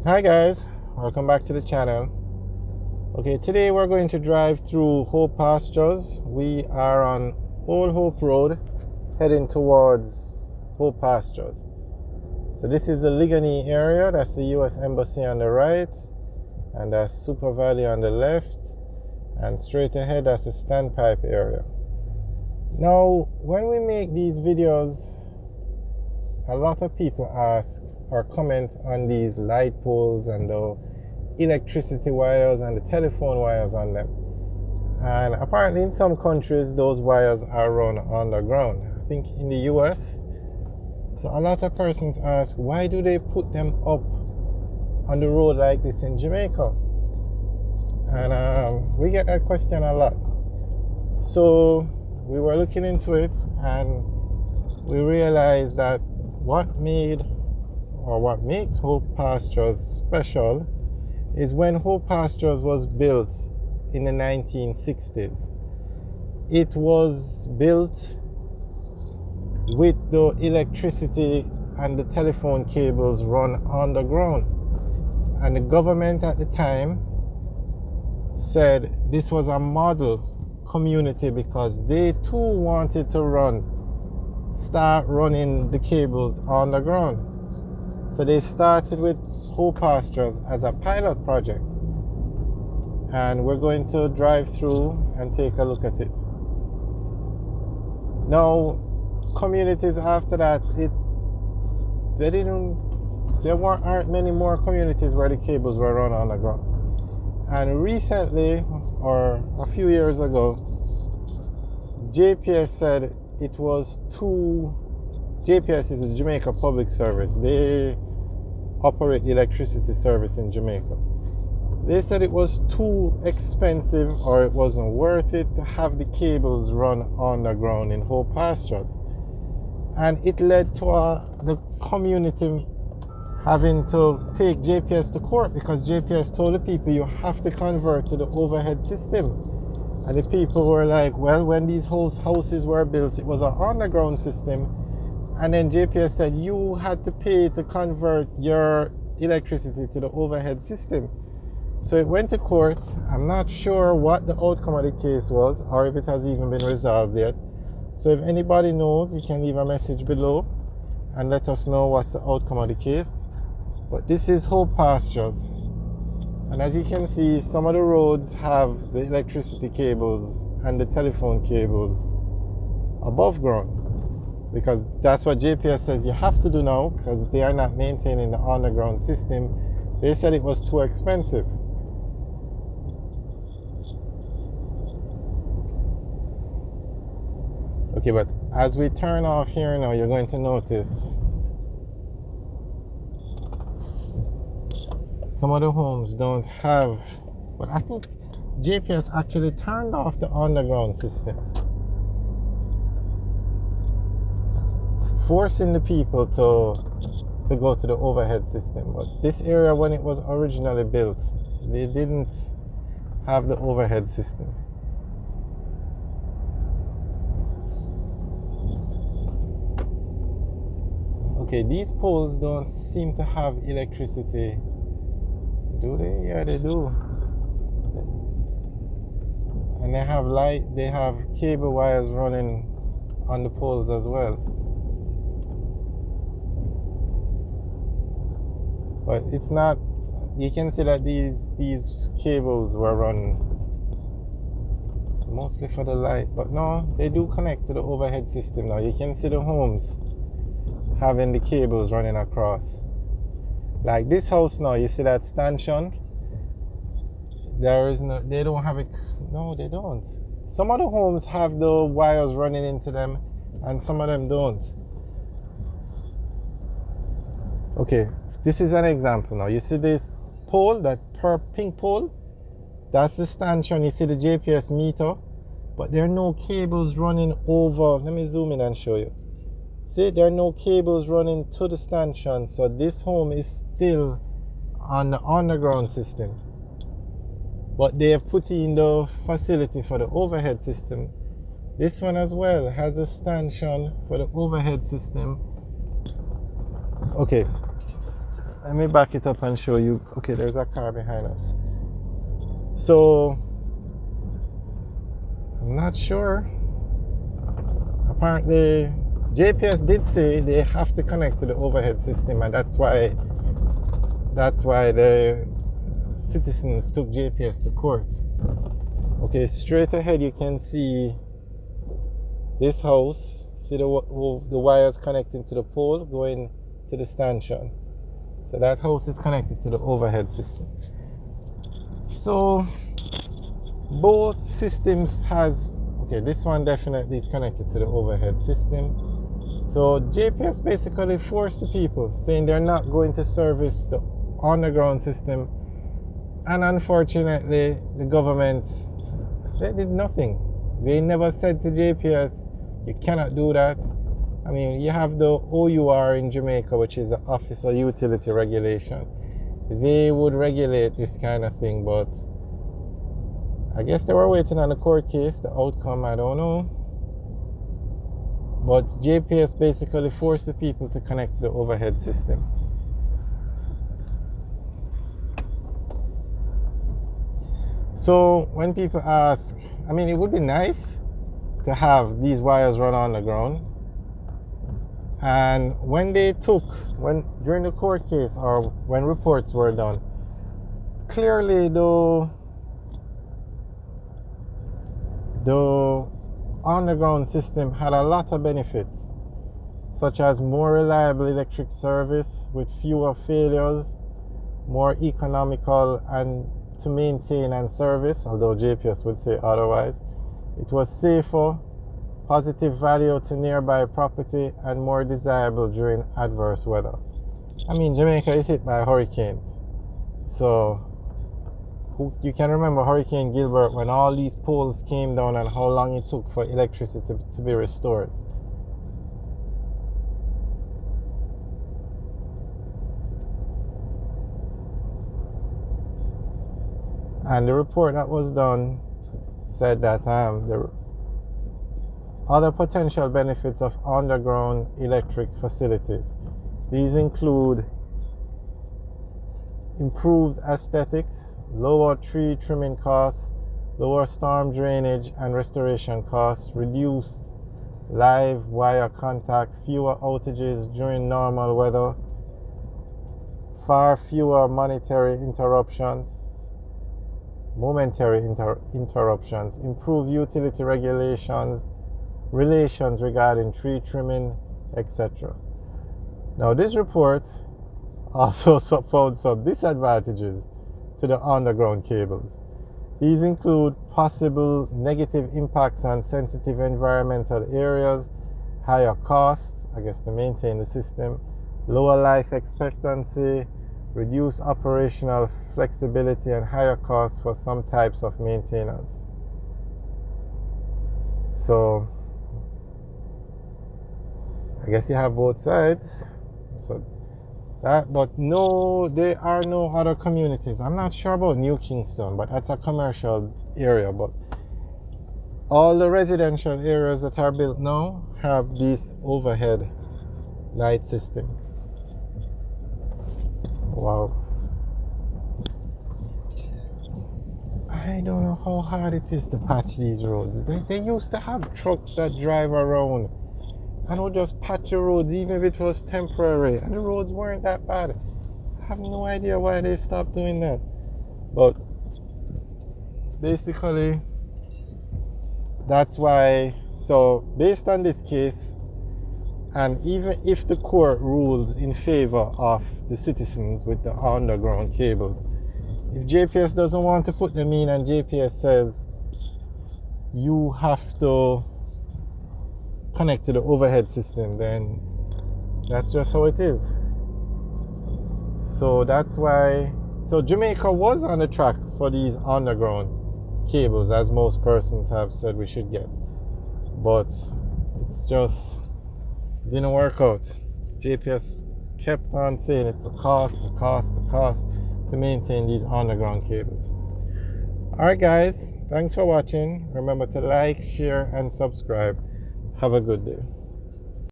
Hi guys, welcome back to the channel. Okay, today we're going to drive through Hope Pastures. We are on Old Hope Road heading towards Hope Pastures. So this is the Ligony area, that's the US Embassy on the right, and that's Super Valley on the left, and straight ahead that's the Standpipe area. Now when we make these videos, a lot of people ask or comment on these light poles and the electricity wires and the telephone wires on them. And apparently in some countries those wires are run underground. I think in the US. So a lot of persons ask, why do they put them up on the road like this in Jamaica? And we get that question a lot. So we were looking into it and we realized that what makes Hope Pastures special is when Hope Pastures was built in the 1960s. It was built with the electricity and the telephone cables run underground. And the government at the time said this was a model community because they too wanted to start running the cables underground. So they started with Hope Pastures as a pilot project, and we're going to drive through and take a look at it. Now, communities after that, there aren't many more communities where the cables were run underground. And recently, or a few years ago, JPS said it was too. JPS is the Jamaica Public Service. They operate the electricity service in Jamaica. They said it was too expensive or it wasn't worth it to have the cables run underground in Hope Pastures. And it led to the community having to take JPS to court because JPS told the people you have to convert to the overhead system. And the people were like, well, when these houses were built, it was an underground system. And then JPS said you had to pay to convert your electricity to the overhead system. So it went to court. I'm not sure what the outcome of the case was or if it has even been resolved yet. So if anybody knows, you can leave a message below and let us know what's the outcome of the case. But this is Hope Pastures. And as you can see, some of the roads have the electricity cables and the telephone cables above ground, because that's what JPS says you have to do now because they are not maintaining the underground system. They said it was too expensive. Okay, but as we turn off here now, you're going to notice some of the homes don't have, but I think JPS actually turned off the underground system, forcing the people to go to the overhead system. But this area, when it was originally built, they didn't have the overhead system. Okay, these poles don't seem to have electricity, do they? Yeah, they do. And they have they have cable wires running on the poles as well. But it's not, you can see that these cables were run mostly for the light, but no, they do connect to the overhead system now. You can see the homes having the cables running across. Like this house now, you see that stanchion? They don't have it. No, they don't. Some of the homes have the wires running into them and some of them don't. Okay, this is an example now. You see this pole, that pink pole? That's the stanchion. You see the JPS meter, but there are no cables running over. Let me zoom in and show you. See, there are no cables running to the stanchion, so this home is still on the underground system. But they have put in the facility for the overhead system. This one as well has a stanchion for the overhead system. Okay, let me back it up and show you. Okay, there's a car behind us. So I'm not sure. Apparently JPS did say they have to connect to the overhead system, and that's why the citizens took JPS to court. Okay, straight ahead you can see this house. See the wires connecting to the pole going to the stanchion. So that house is connected to the overhead system. So both systems has, okay, this one definitely is connected to the overhead system. So JPS basically forced the people, saying they're not going to service the underground system, and unfortunately the government, they did nothing. They never said to JPS, you cannot do that. I mean, you have the OUR in Jamaica, which is the Office of Utility Regulation. They would regulate this kind of thing, but I guess they were waiting on the court case, the outcome, I don't know. But JPS basically forced the people to connect to the overhead system. So when people ask, I mean, it would be nice to have these wires run on the ground. And when during the court case, or when reports were done, clearly the underground system had a lot of benefits, such as more reliable electric service with fewer failures, more economical and to maintain and service, although JPS would say otherwise. It was safer, positive value to nearby property, and more desirable during adverse weather. I mean, Jamaica is hit by hurricanes. So you can remember Hurricane Gilbert, when all these poles came down and how long it took for electricity to be restored. And the report that was done said that the other potential benefits of underground electric facilities. These include improved aesthetics, lower tree trimming costs, lower storm drainage and restoration costs, reduced live wire contact, fewer outages during normal weather, far fewer momentary interruptions, improved utility relations regarding tree trimming, etc. Now, this report also found some disadvantages to the underground cables. These include possible negative impacts on sensitive environmental areas, higher costs, I guess, to maintain the system, lower life expectancy, reduced operational flexibility, and higher costs for some types of maintenance. So I guess you have both sides. So that, but no, there are no other communities. I'm not sure about New Kingston, but that's a commercial area. But all the residential areas that are built now have this overhead light system. Wow. I don't know how hard it is to patch these roads. They used to have trucks that drive around and would just patch the roads, even if it was temporary, and the roads weren't that bad. I have no idea why they stopped doing that. But basically, that's why. So based on this case, and even if the court rules in favor of the citizens with the underground cables, if JPS doesn't want to put them in, and JPS says you have to connect to the overhead system, then that's just how it is. So that's why. So Jamaica was on the track for these underground cables, as most persons have said we should get, but it's just didn't work out. JPS kept on saying it's the cost to maintain these underground cables. Alright guys, thanks for watching. Remember to like, share and subscribe. Have a good day.